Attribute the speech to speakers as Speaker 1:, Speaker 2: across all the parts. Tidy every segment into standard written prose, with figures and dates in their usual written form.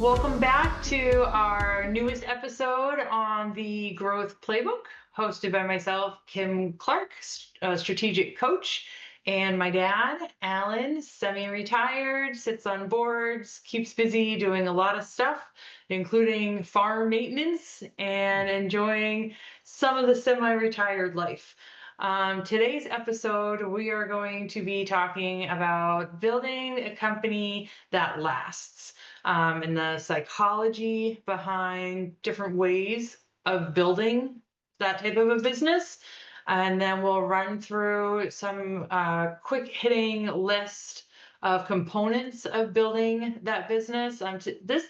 Speaker 1: Welcome back to our newest episode on the Growth Playbook, hosted by myself, Kim Clark, a strategic coach, and my dad, Alan, semi-retired, sits on boards, keeps busy doing a lot of stuff, including farm maintenance and enjoying some of the semi-retired life. Today's episode, we are going to be talking about building a company that lasts, and the psychology behind different ways of building that type of a business. And then we'll run through some quick hitting list of components of building that business.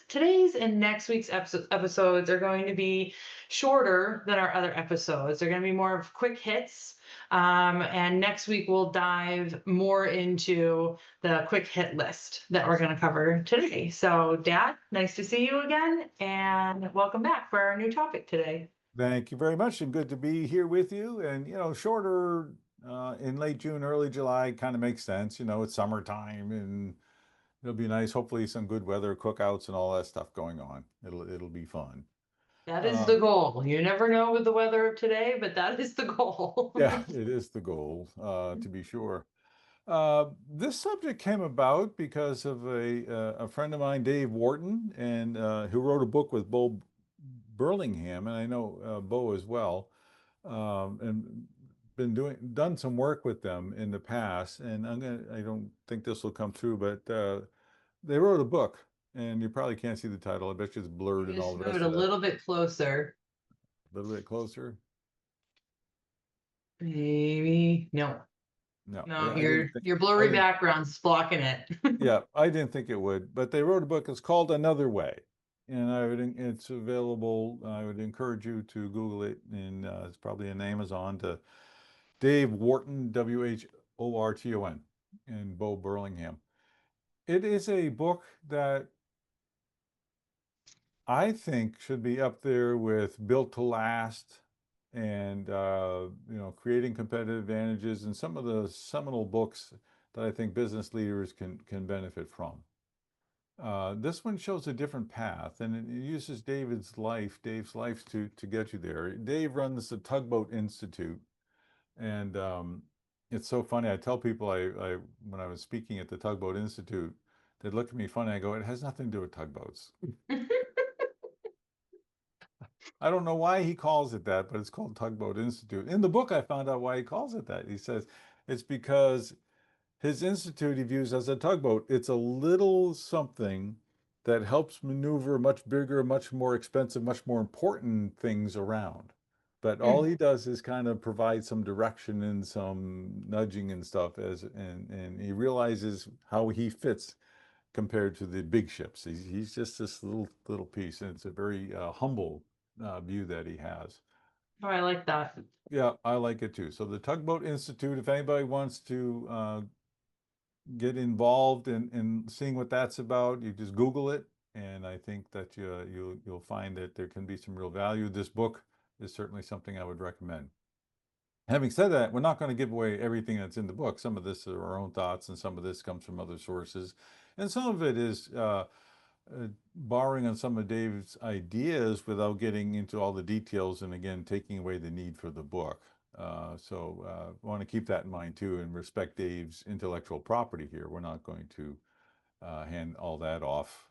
Speaker 1: Today's and next week's episodes are going to be shorter than our other episodes. They're going to be more of quick hits. And next week we'll dive more into the quick hit list that we're going to cover today. So, Dad, nice to see you again, and welcome back for our new topic today.
Speaker 2: Thank you very much, and good to be here with you. And shorter in late June, early July kind of makes sense. It's summertime, and it'll be nice. Hopefully, some good weather, cookouts, and all that stuff going on. It'll be fun.
Speaker 1: That is
Speaker 2: Uh,
Speaker 1: the goal. You never know with the weather of today, but that is the goal.
Speaker 2: yeah, it is the goal, to be sure. This subject came about because of a friend of mine, Dave Wharton, and who wrote a book with Bo Burlingham, and I know Bo as well, and done some work with them in the past. And I don't think this will come through, but they wrote a book, and you probably can't see the title. I bet you it's blurred and all
Speaker 1: Just
Speaker 2: the
Speaker 1: move it
Speaker 2: rest
Speaker 1: a
Speaker 2: of that.
Speaker 1: little bit closer.
Speaker 2: A little bit closer.
Speaker 1: Maybe no,
Speaker 2: No,
Speaker 1: no,
Speaker 2: I didn't think.
Speaker 1: your
Speaker 2: I
Speaker 1: blurry
Speaker 2: didn't.
Speaker 1: background's blocking it.
Speaker 2: Yeah, I didn't think it would, but they wrote a book. It's called Another Way, and it's available. I would encourage you to Google it, and it's probably in Amazon, to Dave Wharton, Whorton, and Bo Burlingham. It is a book that I think should be up there with Built to Last and Creating Competitive Advantages, and some of the seminal books that I think business leaders can benefit from. This one shows a different path, and it uses Dave's life to get you there. Dave runs the Tugboat Institute, and it's so funny. I tell people, I when I was speaking at the Tugboat Institute, they'd look at me funny. I go, it has nothing to do with tugboats. I don't know why he calls it that, but it's called Tugboat Institute. In the book, I found out why he calls it that. He says it's because his institute he views as a tugboat. It's a little something that helps maneuver much bigger, much more expensive, much more important things around. But all he does is kind of provide some direction and some nudging and stuff, and he realizes how he fits compared to the big ships. He's just this little piece, and it's a very humble view that he has.
Speaker 1: Oh, I like that.
Speaker 2: Yeah, I like it too. So the Tugboat Institute, if anybody wants to get involved in seeing what that's about, you just Google it, and I think that you'll find that there can be some real value. This book is certainly something I would recommend. Having said that, we're not going to give away everything that's in the book. Some of this are our own thoughts, and some of this comes from other sources, and some of it is borrowing on some of Dave's ideas without getting into all the details, and again, taking away the need for the book. So I want to keep that in mind too, and respect Dave's intellectual property here. We're not going to hand all that off.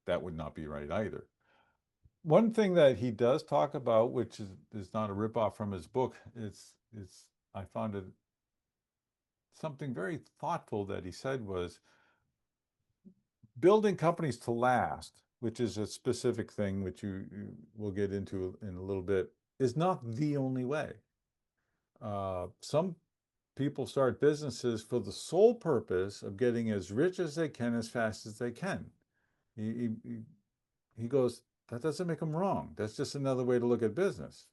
Speaker 2: That would not be right either. One thing that he does talk about, which is not a ripoff from his book, it's I found it something very thoughtful that he said was building companies to last, which is a specific thing which you will get into in a little bit, is not the only way. Some people start businesses for the sole purpose of getting as rich as they can as fast as they can. He goes, that doesn't make them wrong. That's just another way to look at business.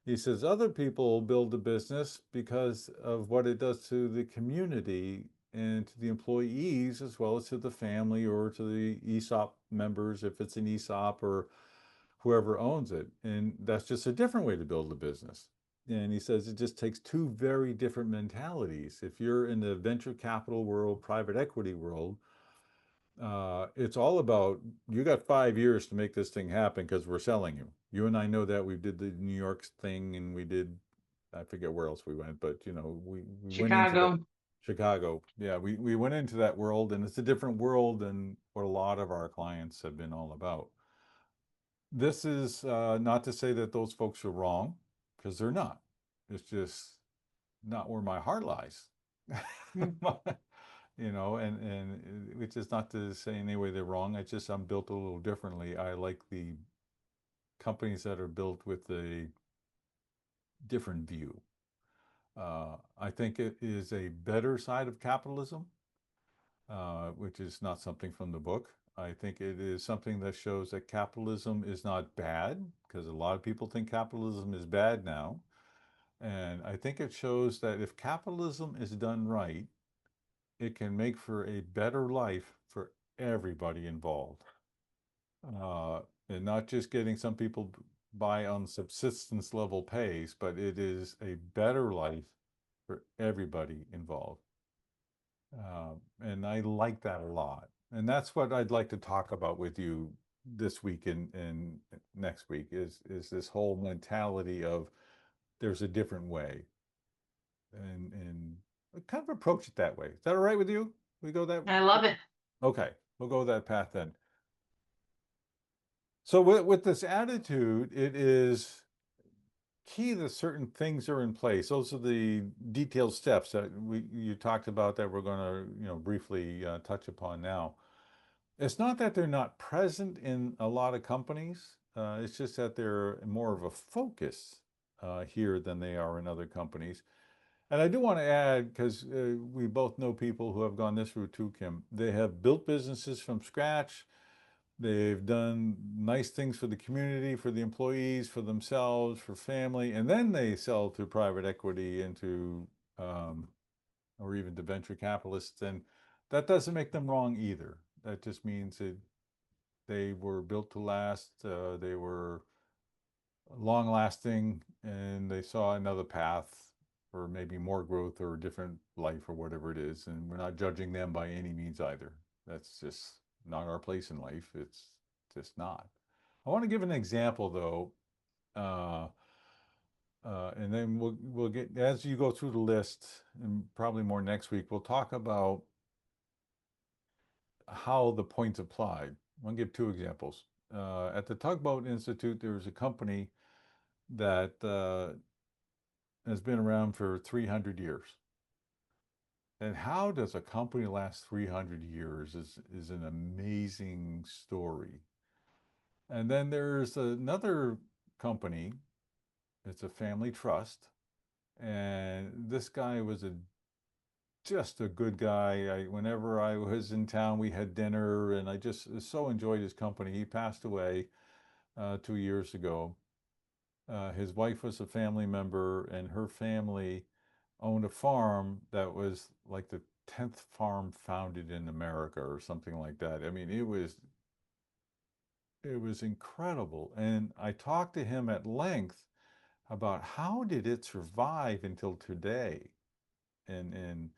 Speaker 2: He says other people build a business because of what it does to the community and to the employees, as well as to the family or to the ESOP members, if it's an ESOP, or whoever owns it. And that's just a different way to build a business. And he says it just takes two very different mentalities. If you're in the venture capital world, private equity world, It's all about, you got 5 years to make this thing happen because we're selling you. You and I know that. We did the New York thing, and we did, I forget where else we went, but we went into that.
Speaker 1: Chicago.
Speaker 2: Chicago. Yeah, we went into that world, and it's a different world than what a lot of our clients have been all about. This is not to say that those folks are wrong, because they're not. It's just not where my heart lies.
Speaker 1: Mm.
Speaker 2: And which is not to say in any way they're wrong. It's just I'm built a little differently. I like the companies that are built with a different view. I think it is a better side of capitalism, which is not something from the book. I think it is something that shows that capitalism is not bad, because a lot of people think capitalism is bad now. And I think it shows that if capitalism is done right, it can make for a better life for everybody involved. Uh, and not just getting some people by on subsistence level pays, but it is a better life for everybody involved. And I like that a lot. And that's what I'd like to talk about with you this week and next week is this whole mentality of there's a different way, and kind of approach it that way. Is that all right with you? We go that.
Speaker 1: I love it.
Speaker 2: Okay, we'll go that path then. So with this attitude, it is key that certain things are in place. Those are the detailed steps that you talked about that we're going to briefly touch upon now. It's not that they're not present in a lot of companies. It's just that they're more of a focus here than they are in other companies. And I do want to add, because we both know people who have gone this route too, Kim. They have built businesses from scratch. They've done nice things for the community, for the employees, for themselves, for family, and then they sell to private equity and to, or even to venture capitalists. And that doesn't make them wrong either. That just means that they were built to last. They were long lasting, and they saw another path for maybe more growth or a different life or whatever it is. And we're not judging them by any means either. That's just not our place in life. It's just not. I want to give an example though, and then we'll get, as you go through the list, and probably more next week, we'll talk about how the points applied. I'll give two examples. At the Tugboat Institute, there's a company that has been around for 300 years. And how does a company last 300 years is an amazing story. And then there's another company, it's a family trust. And this guy was just a good guy. Whenever I was in town, we had dinner, and I just so enjoyed his company. He passed away 2 years ago. His wife was a family member, and her family owned a farm that was like the 10th farm founded in America or something like that. I mean, it was incredible. And I talked to him at length about how did it survive until today. And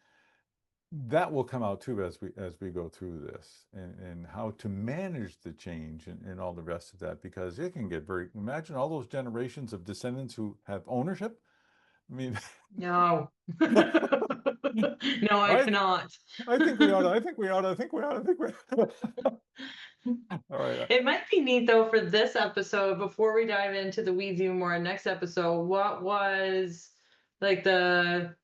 Speaker 2: that will come out too as we go through this, and how to manage the change and all the rest of that, because it can get very, imagine all those generations of descendants who have ownership. I mean,
Speaker 1: No. No, I
Speaker 2: I
Speaker 1: cannot.
Speaker 2: I think we ought to. I think we ought to. I think we ought to. I think we. All right.
Speaker 1: It might be neat though for this episode, before we dive into the weeds even more in next episode, what was like the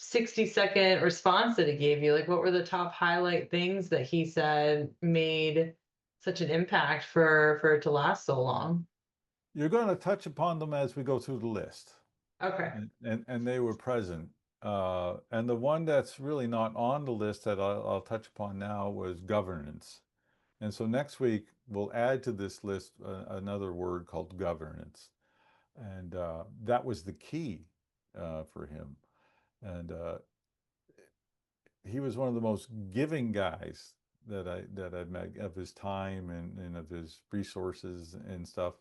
Speaker 1: 60-second response that he gave you? Like, what were the top highlight things that he said made such an impact for it to last so long?
Speaker 2: You're going to touch upon them as we go through the list,
Speaker 1: Okay.
Speaker 2: and they were present. And the one that's really not on the list that I'll touch upon now was governance. And so next week we'll add to this list another word called governance, and that was the key for him. And he was one of the most giving guys that I've met, of his time and of his resources and stuff.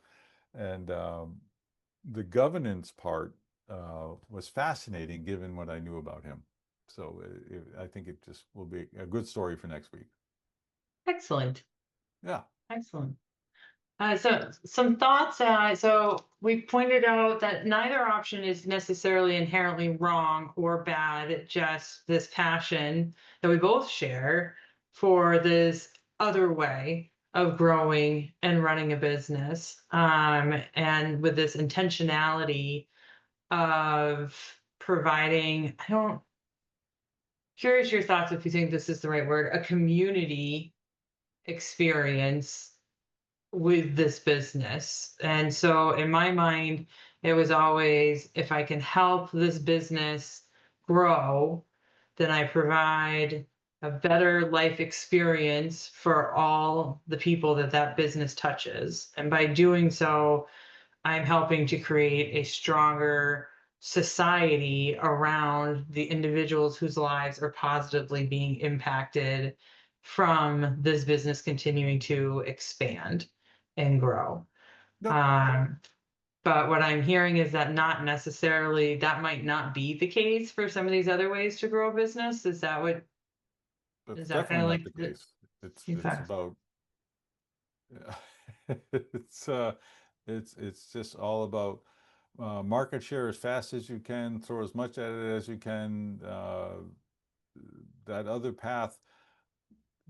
Speaker 2: And the governance part was fascinating given what I knew about him. So I think it just will be a good story for next week.
Speaker 1: Excellent.
Speaker 2: Yeah.
Speaker 1: Excellent. So some thoughts. So we pointed out that neither option is necessarily inherently wrong or bad, just this passion that we both share for this other way of growing and running a business. And with this intentionality of providing, curious your thoughts if you think this is the right word, a community experience with this business. And so in my mind, it was always, if I can help this business grow, then I provide a better life experience for all the people that that business touches. And by doing so, I'm helping to create a stronger society around the individuals whose lives are positively being impacted from this business continuing to expand and grow.
Speaker 2: Yep.
Speaker 1: Um, but what I'm hearing is that not necessarily, that might not be the case for some of these other ways to grow a business. Is that what,
Speaker 2: That's
Speaker 1: is that kind
Speaker 2: definitely
Speaker 1: of
Speaker 2: not
Speaker 1: like
Speaker 2: the
Speaker 1: the,
Speaker 2: case. It's
Speaker 1: okay.
Speaker 2: about it's it's just all about market share as fast as you can, throw as much at it as you can. That other path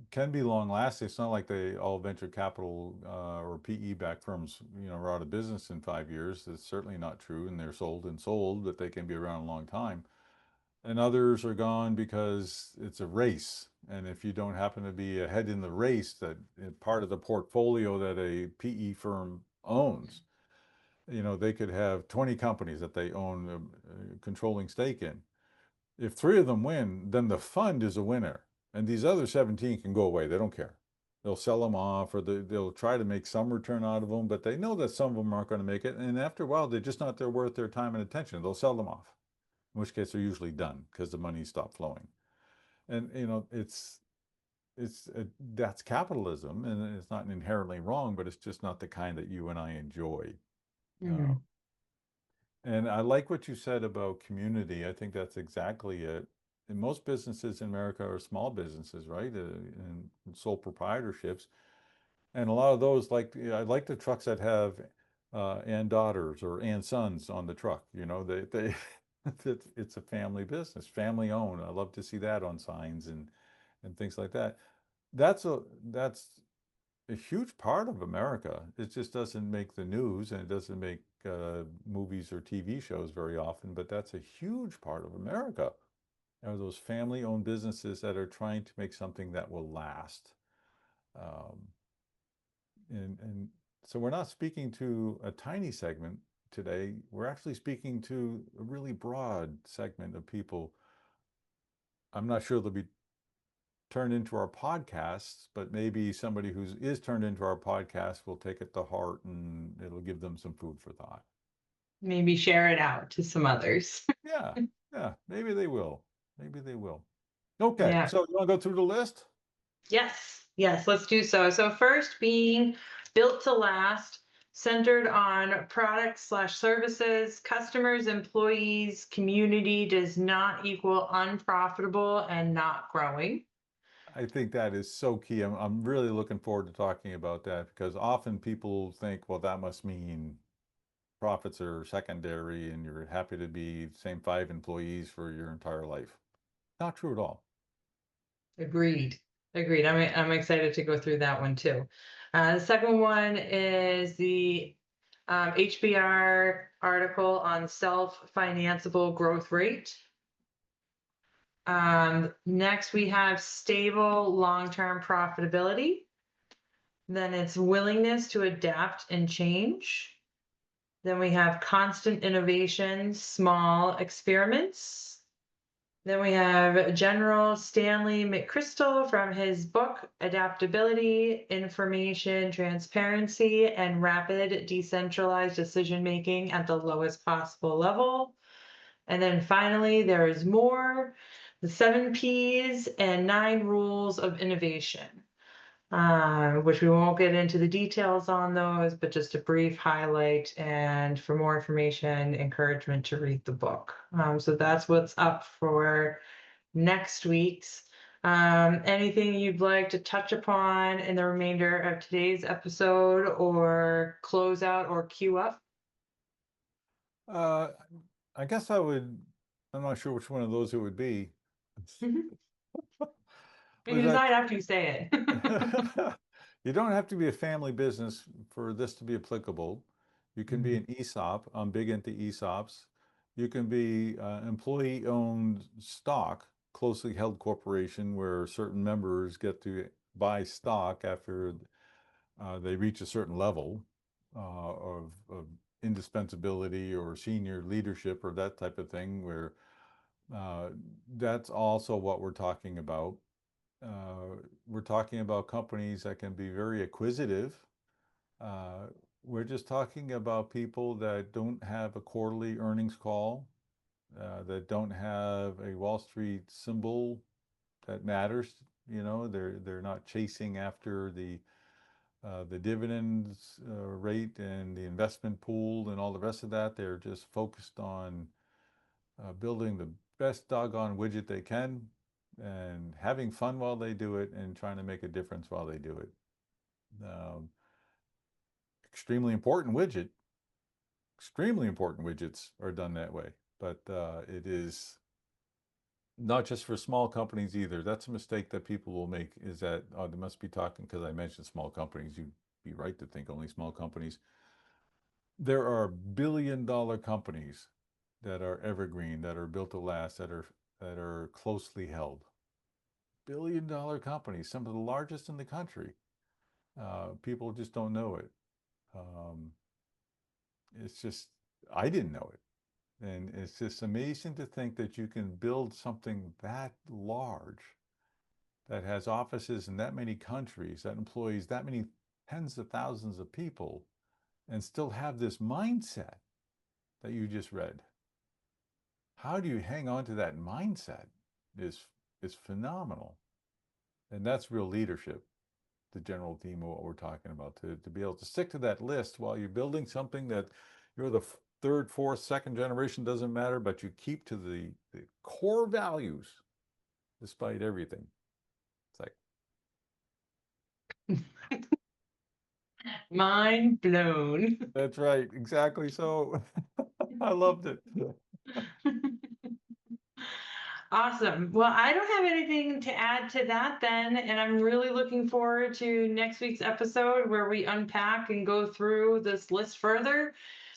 Speaker 2: can be long lasting. It's not like they all venture capital or PE backed firms, are out of business in 5 years. That's certainly not true, and they're sold and sold, but they can be around a long time. And others are gone because it's a race. And if you don't happen to be ahead in the race, that part of the portfolio that a PE firm owns, they could have 20 companies that they own a controlling stake in. If three of them win, then the fund is a winner. And these other 17 can go away. They don't care. They'll sell them off, or they'll try to make some return out of them, but they know that some of them aren't going to make it. And after a while, they're just not worth their time and attention. They'll sell them off, in which case they're usually done because the money stopped flowing. And that's capitalism, and it's not inherently wrong, but it's just not the kind that you and I enjoy. Uh,
Speaker 1: Mhm.
Speaker 2: and I like what you said about community. I think that's exactly it. And most businesses in America are small businesses, right? And sole proprietorships. And a lot of those, I like the trucks that have and daughters or and sons on the truck. They it's a family business, family owned. I love to see that on signs and things like that. That's a huge part of America. It just doesn't make the news, and it doesn't make movies or TV shows very often. But that's a huge part of America. Are those family-owned businesses that are trying to make something that will last. Um, and so we're not speaking to a tiny segment today. We're actually speaking to a really broad segment of people. I'm not sure they'll be turned into our podcasts, but maybe somebody who is turned into our podcast will take it to heart, and it'll give them some food for thought.
Speaker 1: Maybe share it out to some others.
Speaker 2: Yeah, yeah, maybe they will. Maybe they will. Okay,
Speaker 1: Yeah.
Speaker 2: so you want to go through the list?
Speaker 1: Yes, yes, let's do so. So first being built to last, centered on products slash services, customers, employees, community does not equal unprofitable and not growing.
Speaker 2: I think that is so key. I'm really looking forward to talking about that because often people think, well, that must mean profits are secondary and you're happy to be same 5 employees for your entire life. Not true at all.
Speaker 1: Agreed. Agreed. I'm excited to go through that one too. The second one is the HBR article on self-financeable growth rate. Next, we have stable long-term profitability. Then it's willingness to adapt and change. Then we have constant innovation, small experiments. Then we have General Stanley McChrystal from his book, Adaptability, Information, Transparency, and Rapid Decentralized Decision Making at the Lowest Possible Level. And then finally, there is more, the 7 Ps and 9 rules of innovation, which we won't get into the details on those, but just a brief highlight. And for more information, encouragement to read the book. So that's what's up for next week's. Anything you'd like to touch upon in the remainder of today's episode, or close out or queue up?
Speaker 2: Uh, I guess I'm not sure which one of those it would be.
Speaker 1: Mhm. You
Speaker 2: But
Speaker 1: can
Speaker 2: that
Speaker 1: decide after you say it.
Speaker 2: you don't have to be a family business for this to be applicable. You can be
Speaker 1: Mhm.
Speaker 2: an ESOP. I'm big into ESOPs. You can be employee-owned stock, closely held corporation where certain members get to buy stock after they reach a certain level of indispensability or senior leadership or that type of thing, where uh, that's also what we're talking about. We're talking about companies that can be very acquisitive. Uh, we're just talking about people that don't have a quarterly earnings call, that don't have a Wall Street symbol that matters. They're not chasing after the dividends rate and the investment pool and all the rest of that. They're just focused on building the best doggone widget they can and having fun while they do it and trying to make a difference while they do it. Um, extremely important widget. Extremely important widgets are done that way, but it is not just for small companies either. That's a mistake that people will make, is that, oh, they must be talking because I mentioned small companies. You'd be right to think only small companies. There are billion-dollar companies that are evergreen, that are built to last, that are closely held. Billion-dollar companies, some of the largest in the country. People just don't know it. Um, it's just, I didn't know it. And it's just amazing to think that you can build something that large, that has offices in that many countries, that employs that many tens of thousands of people, and still have this mindset that you just read. How do you hang on to that mindset is phenomenal. And that's real leadership, the general theme of what we're talking about, to be able to stick to that list while you're building something that you're the third, fourth, second generation, doesn't matter, but you keep to the core values despite everything. It's like,
Speaker 1: Mind blown.
Speaker 2: that's right, exactly. So I loved it.
Speaker 1: Awesome. Well, I don't have anything to add to that then, and I'm really looking forward to next week's episode where we unpack and go through this list further,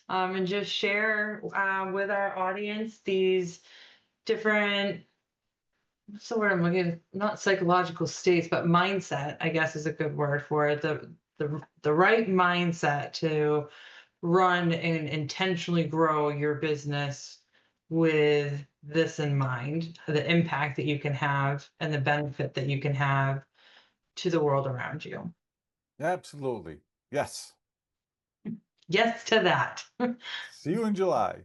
Speaker 1: and just share with our audience these different, what's the word I'm looking at? Not psychological states, but mindset, I guess is a good word for it. The right mindset to run and intentionally grow your business with this in mind, the impact that you can have and the benefit that you can have to the world around you.
Speaker 2: Absolutely. Yes.
Speaker 1: Yes to that.
Speaker 2: See you in July.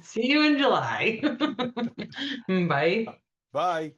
Speaker 1: See you in July. Bye.
Speaker 2: Bye.